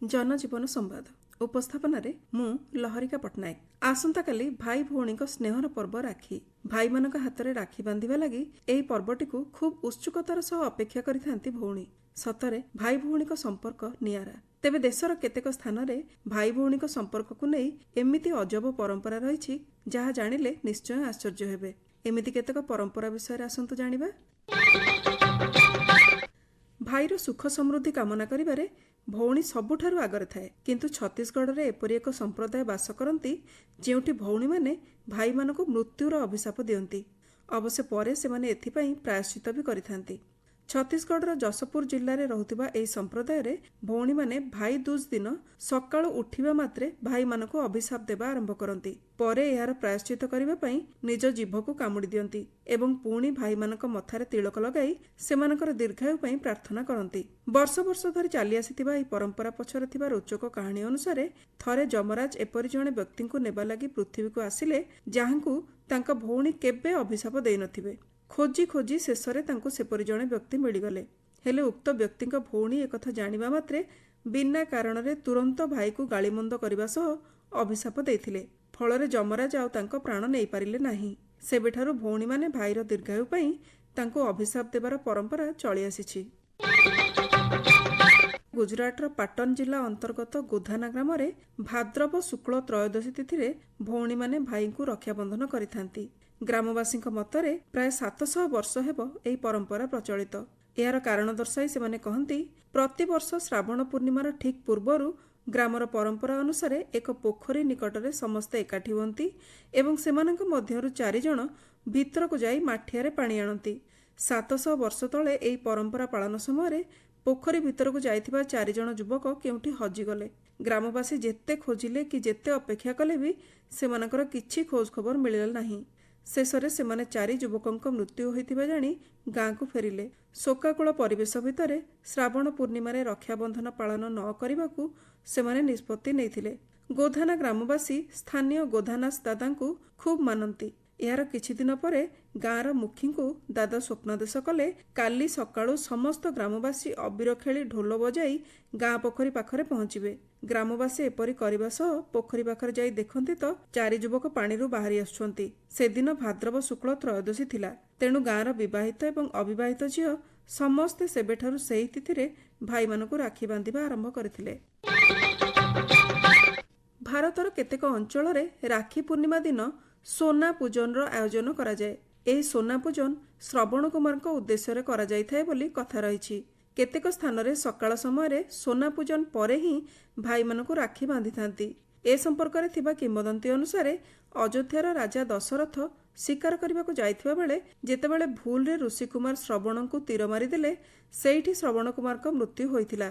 जनजीवन संवाद उपस्थापन मु लहरिका पट्टनायक। आसंता काली भाई भौणी स्नेहर पर्व राखी। भाई मान हाथ में राखी बांधिबा लगी एही पर्वटी को खूब उत्सुकतार सह अपेक्षा करिथांती भौणी। सतरे भाई भौणी संपर्क नियारा। तेबे देशर केतेक स्थान रे भाई भौणी संपर्क को नहीं एमिति अजब परंपरा रही जहाँ जानिले निश्चय आश्चर्य हेबे। एमिति केतेक परंपरा विषय आसंतु जानिबा। भाईर सुख समृद्धि कामना करिबारे भौणी सबुठारु आगरे थाए, किंतु छत्तीसगढ़ रे एपरि एक संप्रदाय बास करती जेउठी भौणी माने भाई मानकु मृत्युर अभिशाप दियंती। अवश्य परे सेमाने एथिपाई प्रायश्चित भी करिथांती। छत्तीसगढ़ जशपुर जिल्ला रे रहुतिबा एही संप्रदाय रे भौणी माने भाई दूज दिन सकाळु उठिबा मात्रे भाई मानकु अभिशाप देबा आरंभ करती। परे एहार प्रायश्चित करिबा पई निज जीभकु कामुडी दियंती एवं पुणी भाई मानक मथारे तिलक लगाई सेमानकर दीर्घायु पई प्रार्थना करती। वर्ष वर्ष धरि चली आसीथिबा एही परंपरा पछरे थिबा रोचक कहानी अनुसारे थरे जमराज एपरि जणे व्यक्तिंकु नेबा लागि पृथ्वीकु आसिले जाहांकु तांका भौणी केबे अभिशाप देई नथिबे। खोजी खोजी शेषरे तांकु सेपरि जणे व्यक्ति मिलिगले। हेले उक्त व्यक्तिंक भौणी एकथा जानिबा मात्रे बिना कारणरे तुरंत भाई को गालीमंद करबा सह अभिशाप देइथिले। फलरे जमराज आउ तांको प्राण नेई पारिले नाही। सेबेठारु भौणी माने भाईर दीर्घायु पई तांको अभिशाप देबार परंपरा चली आसीछि। गुजरातर पाटन जिला अंतर्गत गोधाना ग्राम रे भाद्रव शुक्ल त्रयोदशी तिथि भौणी माने भाई को रक्षाबंधन करिथांती। ग्रामवासी मतरे प्राय 700 वर्ष हेब एही परंपरा प्रचलित। यार कारण दर्शाई सेमाने कहती प्रति वर्ष श्रावण पूर्णिमार ठीक पूर्वरु ग्रामर परंपरा अनुसार एक पोखरी निकटरे समस्ते एकाठी हुअंती एवं सेमानंक मध्यरु 4 जण भितरकु जाई माठियारे पानी आणंती। 700 वर्ष तले एही परंपरा पालन समय पोखरी भितरकु जाइथिबा 4 जण युवक केउठी हजिगले। ग्रामवासी जेते खोजिले कि जेते अपेक्षा कले भी सेमानकर किछि खोज खबर मिलिला नाही। शेषरे सेमाने 4 युवकंक मृत्यु होइतिबा जानी गाँ को फेरिले। शोकाकुल परिवेश भितरे श्रावण पूर्णिमारे रक्षाबंधन पालन न करिबाकू सेमाने निष्पत्ति नेइथिले। गोधाना ग्रामवासी स्थानीय गोधानास दादांकू खूब मानती। यार किछि दिन परे गाँर मुखींकू दादा स्वप्नादेश कले काली सकाळू समस्त ग्रामवासी अबीर खेली ढोल बजाई गाँ पोखरी पाखरे पहुंचीबे। ग्रामवासी एपरि करिबा सह पोखरी पाखरे जाई देखंती तो 4 युवक पानीरू बाहरी आछुंती। से दिन भाद्रव शुक्ल त्रयोदशी थिला, तेणु गाँर विवाहित एवं अविवाहित झियो समस्ते सेबेठारु सेही तिथिरे भाई मानकू राखी बांधिबा आरंभ करथिले। भारतर केतेक अंचल रे राखी पूर्णिमा दिन सोना पूजन आयोजन करा जाए। एही सोना पूजन श्रवण कुमार उद्देश्य करा जाइथाए बोली कथा रही। केतेक स्थान रे सकाळ समय सोना पूजन परे ही भाई मानकू राखी बांधि थांती। ए संपर्क रे थिबा किंवदंती अनुसार अयोध्यार राजा दशरथ शिकार करबाकू जाइथिबा बेले जेतेबेले भूल रे ऋषि कुमार श्रवणंकू तीर मारिदेले सेठी श्रवण कुमार मृत्यु होइथिला।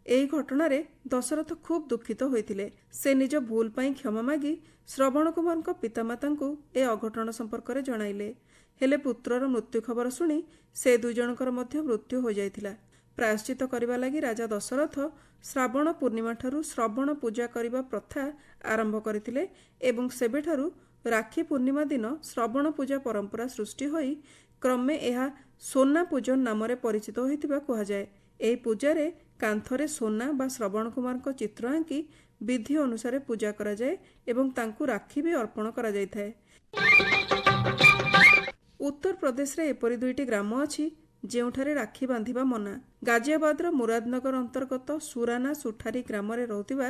एही घटना रे दशरथ खूब दुखित होइथिले। से निज भूल पई क्षमा मागी श्रवण कुमार पितामातांकू ए अघटन संपर्क रे जणाइले। हेले पुत्रर मृत्यु खबर सुनी से 2 जनकर मध्य मृत्यु हो जाइथिला। प्रायश्चित करबा लागि राजा दशरथ श्रावण पूर्णिमा ठारू श्रवण पूजा करबा प्रथा आरंभ करथिले एवं सेबेठारू राखी पूर्णिमा दिन श्रवण पूजा परंपरा सृष्टि होई क्रमे एहा सोना पूजन नामरे परिचित होइतिबा कुहा जाय। एही पूजारे कांथरे सोना बा श्रवण कुमार चित्र आंकी विधि अनुसार पूजा करा जाए एवं तांकू राखी भी अर्पण करा जाइथाए। उत्तर प्रदेश रे एपरि 2टी ग्राम अछि जेउठारे राखी बांधिबा मना। गाजियाबादर मुरादनगर अंतर्गत सुराना सुठारी ग्राम रे रहउतिबा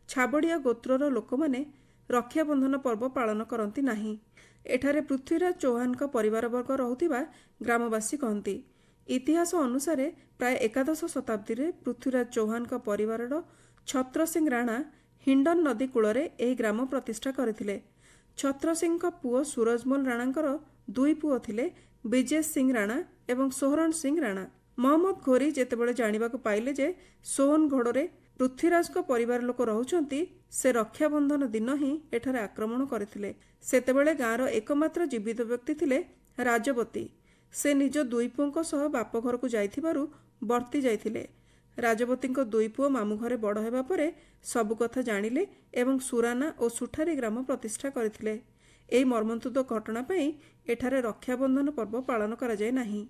छाबड़िया गोत्रर लोकमाने रक्षाबंधन पर्व पालन करती नाही। एठारे पृथ्वीराज चौहान का परिवार वर्ग रहउतिबा ग्रामवासी कहती। इतिहास अनुसार प्राय 11 शताब्दी रे पृथ्वीराज चौहान का परिवार छत्र सिंह राणा हिंडन नदी कूलरे एही ग्राम प्रतिष्ठा करथिले। छत्र सिंह का पुओ सूरजमल राणांकर 2 पुओ थिले, विजय सिंह राणा एवं सोहरण सिंह राणा। मोहम्मद घोरी जेतेबेले जानिबाकू पाइले जे सोहनगढ़ पृथ्वीराज को परिवार लोक रहुचंती से रक्षाबंधन दिन ही एठारे आक्रमण करथिले। सेतेबेले गाँर एकमात्र जीवित व्यक्ति थिले राजवती। से निज 2 पुओंक सह बाप घर को जाइथिबारु बर्ती जाइथिले। राजवतींक 2 पुओ मामू घरे बड़ हेबा परे सबु कथा जानिले एवं सुराना और सुठारी ग्राम प्रतिष्ठा करथिले। एही मर्मन्तुद घटना पई एठारे रक्षाबंधन पर्व पालन करा जाय नाही।